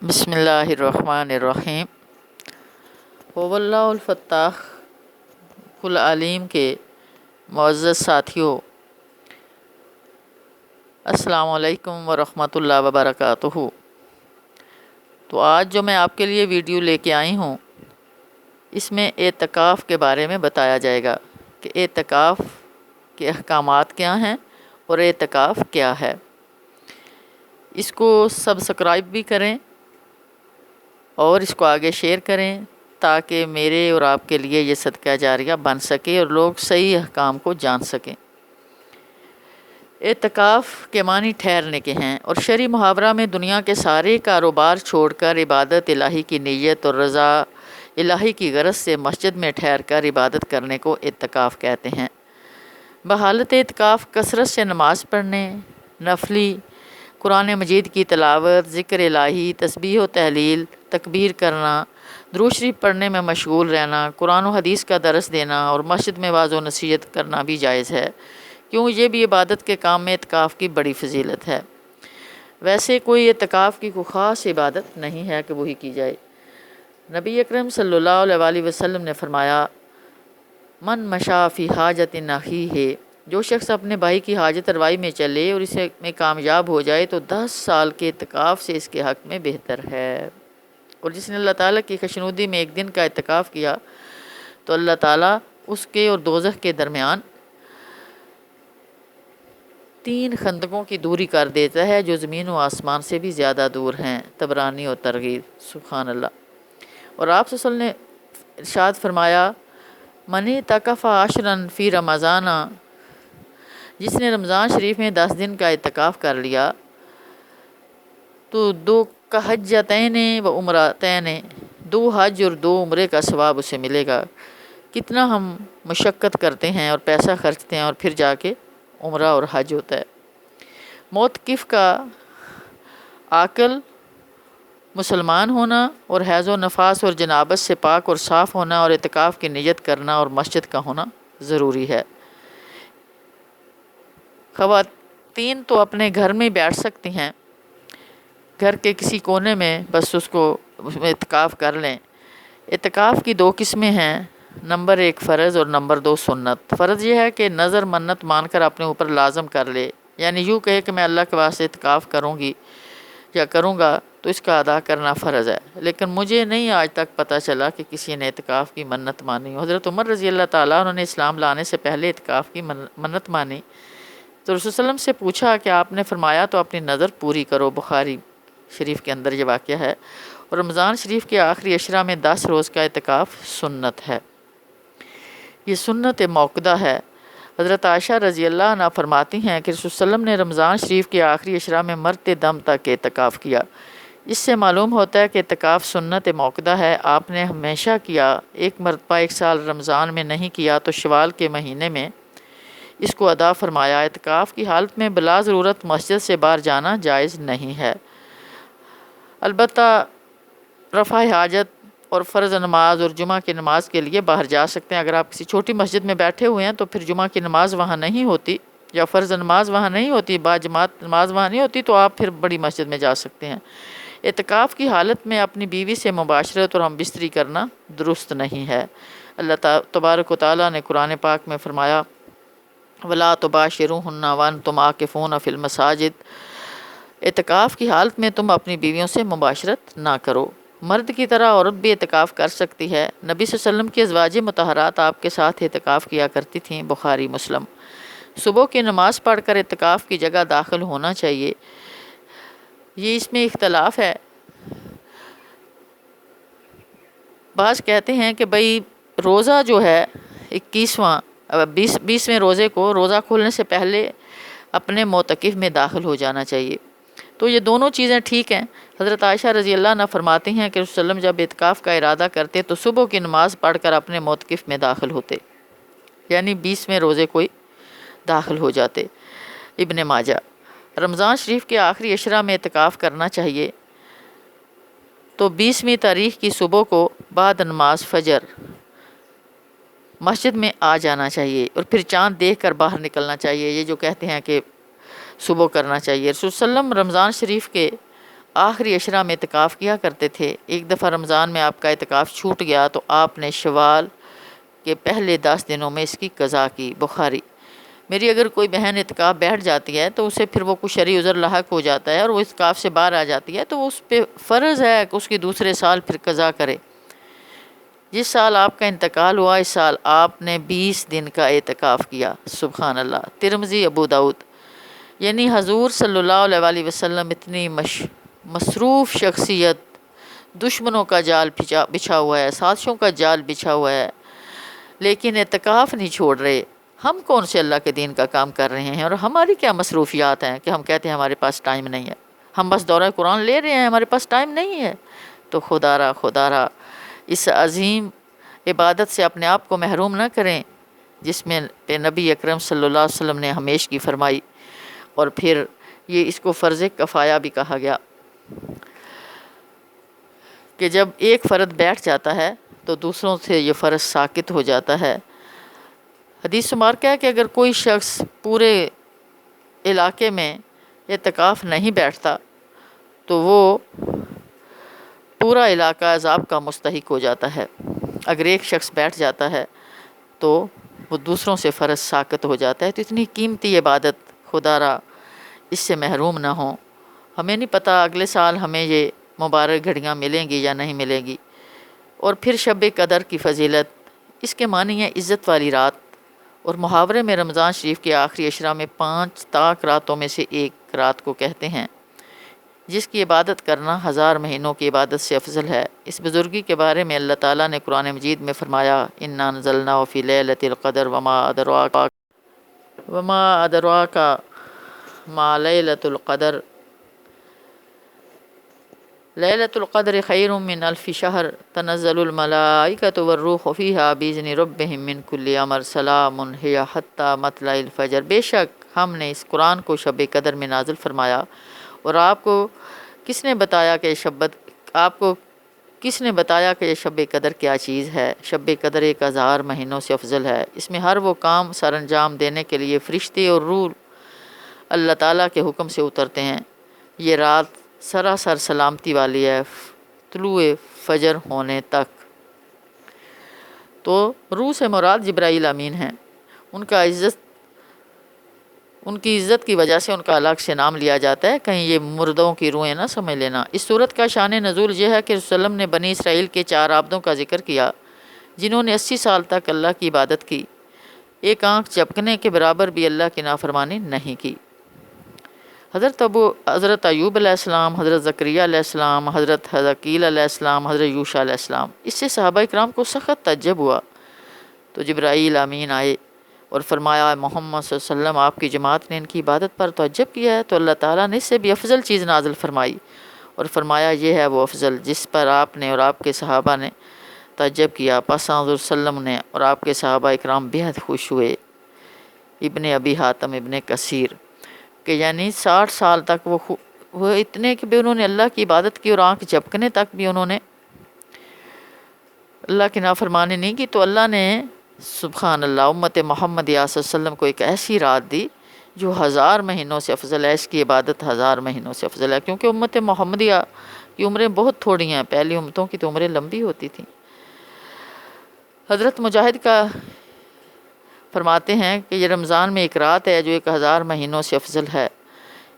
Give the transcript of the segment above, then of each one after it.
بسم اللہ الرحمن الرحیم۔ هو اللہ الفتاح العلیم کے معزز ساتھیوں، السلام علیکم ورحمۃ اللہ وبرکاتہ۔ تو آج جو میں آپ کے لیے ویڈیو لے کے آئی ہوں، اس میں اعتکاف کے بارے میں بتایا جائے گا کہ اعتکاف کے احکامات کیا ہیں اور اعتکاف کیا ہے۔ اس کو سبسکرائب بھی کریں اور اس کو آگے شیئر کریں تاکہ میرے اور آپ کے لیے یہ صدقہ جاریہ بن سکے اور لوگ صحیح احکام کو جان سکیں۔ اعتکاف کے معنی ٹھہرنے کے ہیں، اور شرعی محاورہ میں دنیا کے سارے کاروبار چھوڑ کر عبادت الہی کی نیت اور رضا الہی کی غرض سے مسجد میں ٹھہر کر عبادت کرنے کو اعتکاف کہتے ہیں۔ بحالت اعتکاف کثرت سے نماز پڑھنے، نفلی قرآن مجید کی تلاوت، ذکر الہی، تسبیح و تحلیل، تکبیر کرنا، درود شریف پڑھنے میں مشغول رہنا، قرآن و حدیث کا درس دینا اور مسجد میں واعظ و نصیحت کرنا بھی جائز ہے، کیوں یہ بھی عبادت کے کام میں اعتکاف کی بڑی فضیلت ہے۔ ویسے کوئی اعتکاف کی کوئی خاص عبادت نہیں ہے کہ وہی کی جائے۔ نبی اکرم صلی اللہ علیہ وسلم نے فرمایا، من مشا فی حاجت اخیہ، جو شخص اپنے بھائی کی حاجت روائی میں چلے اور اسے میں کامیاب ہو جائے تو 10 سال کے اعتکاف سے اس کے حق میں بہتر ہے۔ اور جس نے اللہ تعالیٰ کی خوشنودی میں ایک دن کا اعتکاف کیا تو اللہ تعالیٰ اس کے اور دوزخ کے درمیان 3 خندقوں کی دوری کر دیتا ہے جو زمین و آسمان سے بھی زیادہ دور ہیں۔ طبرانی اور ترغیب۔ سبحان اللہ۔ اور آپ صلی اللہ علیہ وسلم نے ارشاد فرمایا، منی تکف عشرن فی رمضان، جس نے رمضان شریف میں 10 دن کا اعتکاف کر لیا تو 2 حجتین و عمرتین، 2 حج اور 2 عمرے کا ثواب اسے ملے گا۔ کتنا ہم مشقت کرتے ہیں اور پیسہ خرچتے ہیں اور پھر جا کے عمرہ اور حج ہوتا ہے۔ موتقف کا عاقل مسلمان ہونا اور حیض و نفاس اور جنابت سے پاک اور صاف ہونا اور اعتکاف کی نیت کرنا اور مسجد کا ہونا ضروری ہے۔ خواتین تو اپنے گھر میں بیٹھ سکتی ہیں، گھر کے کسی کونے میں بس اس کو اعتکاف کر لیں۔ اعتکاف کی 2 قسمیں ہیں، نمبر 1 فرض اور نمبر 2 سنت۔ فرض یہ ہے کہ نظر منت مان کر اپنے اوپر لازم کر لے، یعنی یوں کہے کہ میں اللہ کے واسطے اعتکاف کروں گی یا کروں گا تو اس کا ادا کرنا فرض ہے، لیکن مجھے نہیں آج تک پتہ چلا کہ کسی نے اعتکاف کی منت مانی۔ حضرت عمر رضی اللہ تعالیٰ انہوں نے اسلام لانے سے پہلے اعتکاف کی منت مانی تو رسول صلی اللہ علیہ وسلم سے پوچھا کہ آپ نے فرمایا تو اپنی نظر پوری کرو۔ بخاری شریف کے اندر یہ واقعہ ہے۔ اور رمضان شریف کے آخری عشرہ میں 10 روز کا اعتکاف سنت ہے، یہ سنت موقدہ ہے۔ حضرت عائشہ رضی اللہ عنہ فرماتی ہیں کہ رسول صلی اللہ علیہ وسلم نے رمضان شریف کے آخری عشرہ میں مرتے دم تک اعتکاف کیا۔ اس سے معلوم ہوتا ہے کہ اعتکاف سنت موقدہ ہے، آپ نے ہمیشہ کیا، ایک مرتبہ 1 سال رمضان میں نہیں کیا تو شوال کے مہینے میں اس کو ادا فرمایا۔ اعتکاف کی حالت میں بلا ضرورت مسجد سے باہر جانا جائز نہیں ہے، البتہ رفع حاجت اور فرض نماز اور جمعہ کی نماز کے لیے باہر جا سکتے ہیں۔ اگر آپ کسی چھوٹی مسجد میں بیٹھے ہوئے ہیں تو پھر جمعہ کی نماز وہاں نہیں ہوتی یا فرض نماز وہاں نہیں ہوتی، باجماعت نماز وہاں نہیں ہوتی، تو آپ پھر بڑی مسجد میں جا سکتے ہیں۔ اعتکاف کی حالت میں اپنی بیوی سے مباشرت اور ہم بستری کرنا درست نہیں ہے۔ اللہ تبارک و تعالیٰ نے قرآن پاک میں فرمایا، وَلَا تُبَاشِرُوهُنَّ وَأَنْتُمْ عَاكِفُونَ فِي الْمَسَاجِدِ، اعتکاف کی حالت میں تم اپنی بیویوں سے مباشرت نہ کرو۔ مرد کی طرح عورت بھی اعتکاف کر سکتی ہے۔ نبی صلی اللہ علیہ وسلم کی ازواج مطہرات آپ کے ساتھ اعتکاف کیا کرتی تھیں۔ بخاری مسلم۔ صبح کی نماز پڑھ کر اعتکاف کی جگہ داخل ہونا چاہیے، یہ اس میں اختلاف ہے۔ بعض کہتے ہیں کہ بھئی روزہ جو ہے 20ویں روزے کو روزہ کھولنے سے پہلے اپنے معتکف میں داخل ہو جانا چاہیے، تو یہ دونوں چیزیں ٹھیک ہیں۔ حضرت عائشہ رضی اللہ عنہ فرماتی ہیں کہ رسول صلی اللہ علیہ وسلم جب اعتکاف کا ارادہ کرتے تو صبح کی نماز پڑھ کر اپنے معتکف میں داخل ہوتے، یعنی 20ویں روزے کوئی داخل ہو جاتے۔ ابن ماجہ۔ رمضان شریف کے آخری عشرہ میں اعتکاف کرنا چاہیے تو 20ویں تاریخ کی صبح کو بعد نماز فجر مسجد میں آ جانا چاہیے اور پھر چاند دیکھ کر باہر نکلنا چاہیے۔ یہ جو کہتے ہیں کہ صبح کرنا چاہیے، رسول صلی اللہ علیہ وسلم رمضان شریف کے آخری عشرہ میں اعتکاف کیا کرتے تھے۔ ایک دفعہ رمضان میں آپ کا اعتکاف چھوٹ گیا تو آپ نے شوال کے پہلے 10 دنوں میں اس کی قضا کی۔ بخاری۔ میری اگر کوئی بہن اعتکاف بیٹھ جاتی ہے تو اسے پھر وہ کچھ شرعی عذر لاحق ہو جاتا ہے اور وہ اعتکاف سے باہر آ جاتی ہے تو اس پہ فرض ہے کہ اس کی دوسرے سال پھر قضا کرے۔ جس سال آپ کا انتقال ہوا اس سال آپ نے 20 دن کا اعتکاف کیا۔ سبحان اللہ۔ ترمذی، ابو داؤد۔ یعنی حضور صلی اللہ علیہ وسلم اتنی مصروف شخصیت، دشمنوں کا جال بچھا ہوا ہے، سازشوں کا جال بچھا ہوا ہے، لیکن اعتکاف نہیں چھوڑ رہے۔ ہم کون سے اللہ کے دین کا کام کر رہے ہیں اور ہماری کیا مصروفیات ہیں کہ ہم کہتے ہیں ہمارے پاس ٹائم نہیں ہے۔ ہم بس دورہ قرآن لے رہے ہیں، ہمارے پاس ٹائم نہیں ہے۔ تو خدا را اس عظیم عبادت سے اپنے آپ کو محروم نہ کریں جس میں پہ نبی اکرم صلی اللہ علیہ وسلم نے ہمیشگی فرمائی، اور پھر یہ اس کو فرض کفایہ بھی کہا گیا کہ جب ایک فرد بیٹھ جاتا ہے تو دوسروں سے یہ فرض ساقط ہو جاتا ہے۔ حدیث مبارکہ ہے کہ اگر کوئی شخص پورے علاقے میں اعتکاف نہیں بیٹھتا تو وہ پورا علاقہ عذاب کا مستحق ہو جاتا ہے۔ اگر ایک شخص بیٹھ جاتا ہے تو وہ دوسروں سے فرض ساقط ہو جاتا ہے۔ تو اتنی قیمتی عبادت، خدا را اس سے محروم نہ ہوں۔ ہمیں نہیں پتہ اگلے سال ہمیں یہ مبارک گھڑیاں ملیں گی یا نہیں ملیں گی۔ اور پھر شب قدر کی فضیلت، اس کے معنی ہے عزت والی رات، اور محاورے میں رمضان شریف کے آخری عشرہ میں 5 طاق راتوں میں سے ایک رات کو کہتے ہیں، جس کی عبادت کرنا 1000 مہینوں کی عبادت سے افضل ہے۔ اس بزرگی کے بارے میں اللہ تعالیٰ نے قرآن مجید میں فرمایا، اِنَّا أَنزَلْنَاهُ فِي لَيْلَةِ الْقَدْرِ وَمَا أَدْرَاكَ مَا لَيْلَةُ الْقَدْرِ لَيْلَةُ الْقَدْرِ خَيْرٌ مِّنْ أَلْفِ شَهْرٍ تَنَزَّلُ الْمَلَائِكَةُ وَالرُّوحُ فِيهَا بِإِذْنِ رَبِّهِم مِّن كُلِّ أَمْرٍ سَلَامٌ هِيَ حَتَّىٰ مَطْلَعِ الْفَجْرِ۔ بے شک ہم نے اس قرآن کو شب قدر میں نازل فرمایا، اور آپ کو کس نے بتایا کہ یہ شب قدر کیا چیز ہے؟ شب قدر 1000 مہینوں سے افضل ہے۔ اس میں ہر وہ کام سر انجام دینے کے لیے فرشتے اور روح اللہ تعالیٰ کے حکم سے اترتے ہیں۔ یہ رات سراسر سلامتی والی ہے طلوع فجر ہونے تک۔ تو روح سے مراد جبرائیل امین ہیں۔ ان کی عزت کی وجہ سے ان کا الگ سے نام لیا جاتا ہے، کہیں یہ مردوں کی روحیں نہ سمجھ لینا۔ اس صورت کا شان نزول یہ ہے کہ رسول اللہ نے بنی اسرائیل کے 4 عابدوں کا ذکر کیا جنہوں نے 80 سال تک اللہ کی عبادت کی، ایک آنکھ جھپکنے کے برابر بھی اللہ کی نافرمانی نہیں کی۔ حضرت ایوب علیہ السلام، حضرت زکریا علیہ السلام، حضرت حزقیل علیہ السلام، حضرت یوشع علیہ السلام۔ اس سے صحابہ اکرام کو سخت تعجب ہوا تو جبرائیل امین آئے اور فرمایا، محمد صلی اللہ علیہ وسلم آپ کی جماعت نے ان کی عبادت پر تعجب کیا ہے، تو اللہ تعالیٰ نے اس سے بھی افضل چیز نازل فرمائی اور فرمایا یہ ہے وہ افضل جس پر آپ نے اور آپ کے صحابہ نے تعجب کیا۔ پس حضور صلی اللہ علیہ وسلم نے اور آپ کے صحابہ اکرام بہت خوش ہوئے۔ ابن ابی حاتم، ابن کثیر، کہ یعنی 60 سال تک وہ اتنے کہ بھی انہوں نے اللہ کی عبادت کی اور آنکھ جھپکنے تک بھی انہوں نے اللہ کی نافرمانی نہیں کی۔ تو اللہ نے سبحان اللہ امت محمد صلی اللہ علیہ وسلم کو ایک ایسی رات دی جو 1000 مہینوں سے افضل ہے۔ اس کی عبادت 1000 مہینوں سے افضل ہے، کیونکہ امت محمدیہ کی عمریں بہت تھوڑی ہیں، پہلی امتوں کی تو عمریں لمبی ہوتی تھیں۔ حضرت مجاہد کا فرماتے ہیں کہ یہ رمضان میں ایک رات ہے جو 1000 مہینوں سے افضل ہے۔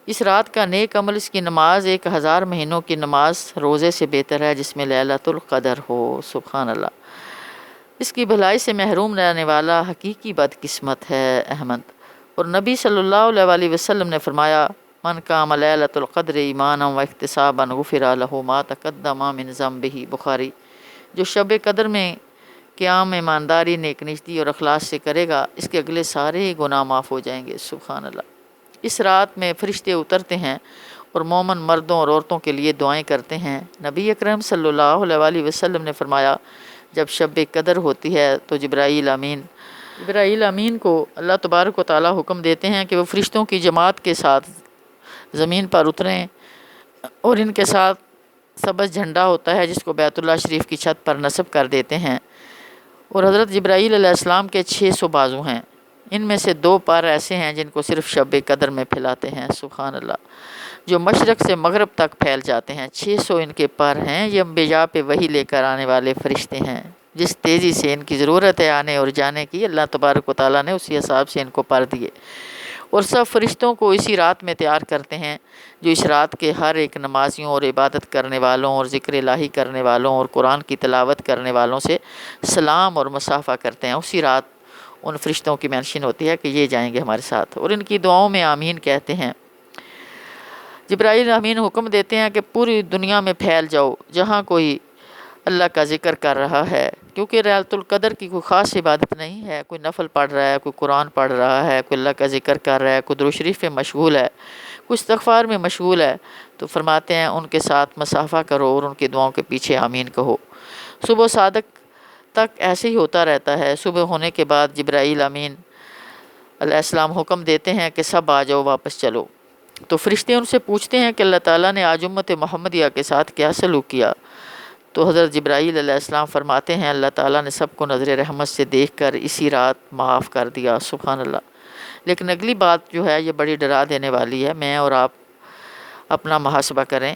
اس رات کا نیک عمل، اس کی نماز 1000 مہینوں کی نماز روزے سے بہتر ہے جس میں لیلۃ القدر ہو۔ سبحان اللہ۔ اس کی بھلائی سے محروم رہنے والا حقیقی بدقسمت ہے۔ احمد۔ اور نبی صلی اللہ علیہ وسلم نے فرمایا، من قام لیلۃ القدر ایمانا و احتسابا غفر لہ ما تقدم من ذنبہ۔ بخاری۔ جو شب قدر میں قیام ایمانداری، نیک نیتی اور اخلاص سے کرے گا، اس کے اگلے سارے گناہ معاف ہو جائیں گے۔ سبحان اللہ۔ اس رات میں فرشتے اترتے ہیں اور مومن مردوں اور عورتوں کے لیے دعائیں کرتے ہیں۔ نبی اکرم صلی اللہ علیہ وسلم نے فرمایا، جب شب قدر ہوتی ہے تو جبرائیل امین کو اللہ تبارک و تعالیٰ حکم دیتے ہیں کہ وہ فرشتوں کی جماعت کے ساتھ زمین پر اتریں، اور ان کے ساتھ سبز جھنڈا ہوتا ہے جس کو بیت اللہ شریف کی چھت پر نصب کر دیتے ہیں، اور حضرت جبرائیل علیہ السلام کے 600 بازو ہیں، ان میں سے 2 پر ایسے ہیں جن کو صرف شب قدر میں پھیلاتے ہیں۔ سبحان اللہ۔ جو مشرق سے مغرب تک پھیل جاتے ہیں۔ 600 ان کے پر ہیں، یہ انبیاء پہ وحی لے کر آنے والے فرشتے ہیں۔ جس تیزی سے ان کی ضرورت ہے آنے اور جانے کی، اللہ تبارک و تعالیٰ نے اسی حساب سے ان کو پر دیے، اور سب فرشتوں کو اسی رات میں تیار کرتے ہیں، جو اس رات کے ہر ایک نمازیوں اور عبادت کرنے والوں اور ذکر الہی کرنے والوں اور قرآن کی تلاوت کرنے والوں سے سلام اور مصافحہ کرتے ہیں۔ اسی رات ان فرشتوں کی مینشن ہوتی ہے کہ یہ جائیں گے ہمارے ساتھ، اور ان کی دعاؤں میں آمین کہتے ہیں۔ جبرائیل امین حکم دیتے ہیں کہ پوری دنیا میں پھیل جاؤ، جہاں کوئی اللہ کا ذکر کر رہا ہے، کیونکہ لیلۃ القدر کی کوئی خاص عبادت نہیں ہے، کوئی نفل پڑھ رہا ہے، کوئی قرآن پڑھ رہا ہے، کوئی اللہ کا ذکر کر رہا ہے، کوئی درود شریف میں مشغول ہے، کوئی استغفار میں مشغول ہے، تو فرماتے ہیں ان کے ساتھ مصافحہ کرو اور ان کی دعاؤں کے پیچھے آمین کہو۔ صبح صادق تک ایسے ہی ہوتا رہتا ہے۔ صبح ہونے کے بعد جبرائیل امین علیہ السلام حکم دیتے ہیں کہ سب آ جاؤ، واپس چلو۔ تو فرشتے ان سے پوچھتے ہیں کہ اللہ تعالیٰ نے آج امت محمدیہ کے ساتھ کیا سلوک کیا؟ تو حضرت جبرائیل علیہ السلام فرماتے ہیں اللہ تعالیٰ نے سب کو نظر رحمت سے دیکھ کر اسی رات معاف کر دیا۔ سبحان اللہ۔ لیکن اگلی بات جو ہے یہ بڑی ڈرا دینے والی ہے، میں اور آپ اپنا محاسبہ کریں۔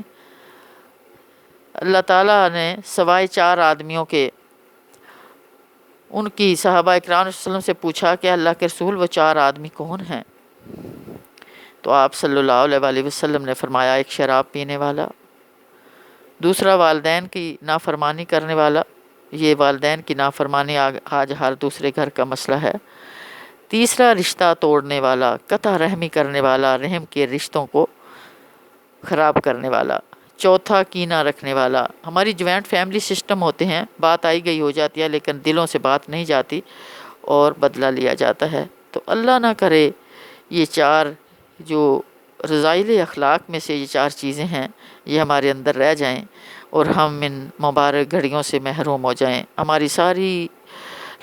اللہ تعالیٰ نے سوائے 4 آدمیوں کے ان کی صحابہ اکرام صلی اللہ علیہ وسلم سے پوچھا کہ اللہ کے رسول وہ 4 آدمی کون ہیں؟ تو آپ صلی اللہ علیہ وسلم نے فرمایا ایک شراب پینے والا، دوسرا والدین کی نافرمانی کرنے والا، یہ والدین کی نافرمانی آج ہر دوسرے گھر کا مسئلہ ہے، تیسرا رشتہ توڑنے والا، قطع رحمی کرنے والا، رحم کے رشتوں کو خراب کرنے والا، چوتھا کینہ رکھنے والا۔ ہماری جوائنٹ فیملی سسٹم ہوتے ہیں، بات آئی گئی ہو جاتی ہے لیکن دلوں سے بات نہیں جاتی اور بدلہ لیا جاتا ہے۔ تو اللہ نہ کرے یہ 4 جو رذائل اخلاق میں سے یہ 4 چیزیں ہیں یہ ہمارے اندر رہ جائیں اور ہم ان مبارک گھڑیوں سے محروم ہو جائیں، ہماری ساری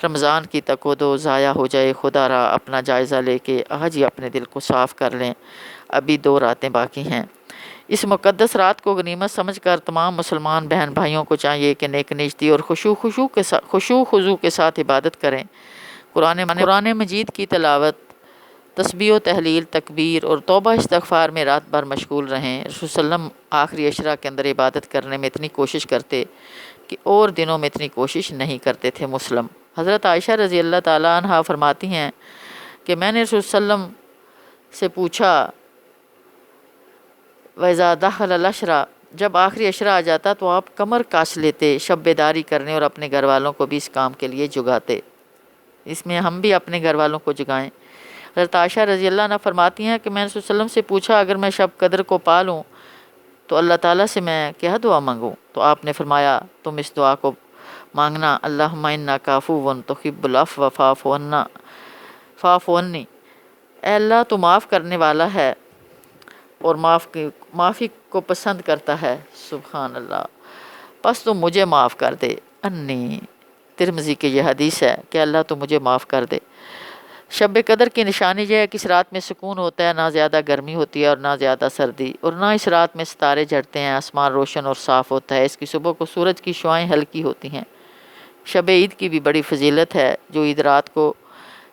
رمضان کی تقویٰ ضائع ہو جائے۔ خدا را اپنا جائزہ لے کے آج ہی اپنے دل کو صاف کر لیں، ابھی 2 راتیں باقی ہیں۔ اس مقدس رات کو غنیمت سمجھ کر تمام مسلمان بہن بھائیوں کو چاہیے کہ نیک نیتی اور خشوع خضوع کے ساتھ عبادت کریں، قرآن مجید کی تلاوت، تسبیح و تحلیل، تکبیر اور توبہ استغفار میں رات بھر مشغول رہیں۔ رسول صلی اللہ علیہ وسلم آخری عشرہ کے اندر عبادت کرنے میں اتنی کوشش کرتے کہ اور دنوں میں اتنی کوشش نہیں کرتے تھے۔ مسلم حضرت عائشہ رضی اللہ تعالیٰ عنہا فرماتی ہیں کہ میں نے رسول صلی اللہ علیہ وسلم سے پوچھا وَإِذَا دَخَلَ الْعَشْرَ، جب آخری عشرہ آ جاتا تو آپ کمر کاس لیتے، شب بیداری کرنے اور اپنے گھر والوں کو بھی اس کام کے لیے جگاتے۔ اس میں ہم بھی اپنے گھر والوں کو جگائیں۔ حضرت عائشہ رضی اللہ عنہ فرماتی ہیں کہ میں نے رسول صلی اللہ علیہ وسلم سے پوچھا اگر میں شب قدر کو پا لوں تو اللہ تعالیٰ سے میں کیا دعا مانگوں؟ تو آپ نے فرمایا تم اس دعا کو مانگنا، اللہم انک عفو تحب العفو فاعف عنی، اے اللہ تو معاف کرنے والا ہے اور معافی کو پسند کرتا ہے، سبحان اللہ، بس تو مجھے معاف کر دے۔ انی ترمذی کی یہ حدیث ہے کہ اللہ تو مجھے معاف کر دے۔ شب قدر کی نشانی یہ ہے کہ اس رات میں سکون ہوتا ہے، نہ زیادہ گرمی ہوتی ہے اور نہ زیادہ سردی، اور نہ اس رات میں ستارے جھڑتے ہیں، آسمان روشن اور صاف ہوتا ہے، اس کی صبح کو سورج کی شعائیں ہلکی ہوتی ہیں۔ شب عید کی بھی بڑی فضیلت ہے، جو عید رات کو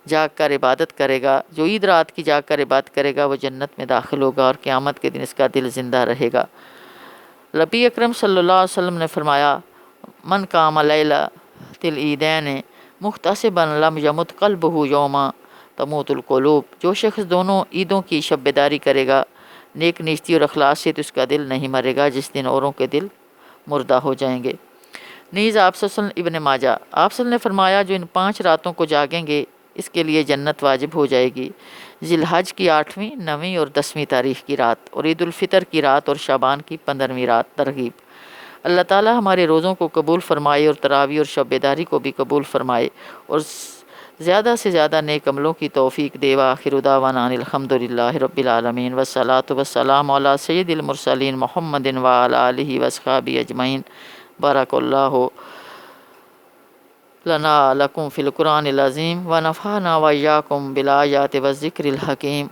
جاگ کر عبادت کرے گا، جو عید رات کی جاگ کر عبادت کرے گا وہ جنت میں داخل ہوگا اور قیامت کے دن اس کا دل زندہ رہے گا۔ نبی اکرم صلی اللہ علیہ وسلم نے فرمایا من قام لیلۃ العیدین محتسبا لم یمت قلبہ یوم تموت القلوب، جو شخص دونوں عیدوں کی شب بیداری کرے گا نیک نیستی اور اخلاص سے تو اس کا دل نہیں مرے گا جس دن اوروں کے دل مردہ ہو جائیں گے۔ نیز آپ صلی اللہ علیہ وسلم ابن ماجہ، آپ صلی اللہ علیہ وسلم نے فرمایا جو ان 5 راتوں کو جاگیں گے اس کے لیے جنت واجب ہو جائے گی۔ ذی الحج کی 8ویں، 9ویں اور 10ویں تاریخ کی رات، اور عید الفطر کی رات اور شعبان کی 15ویں رات۔ ترغیب، اللہ تعالی ہمارے روزوں کو قبول فرمائے اور تراویح اور شب بیداری کو بھی قبول فرمائے اور زیادہ سے زیادہ نیک عملوں کی توفیق دے۔ وآخر دعوانا ان الحمدللہ رب العالمین والصلاة والسلام علی سید المرسلین محمد وعلی آلہ واصحابہ اجمعین۔ بارک اللہ لنا لکم فی القرآن العظیم ونفعنا وإیاکم بالآیات والذکر الحکیم۔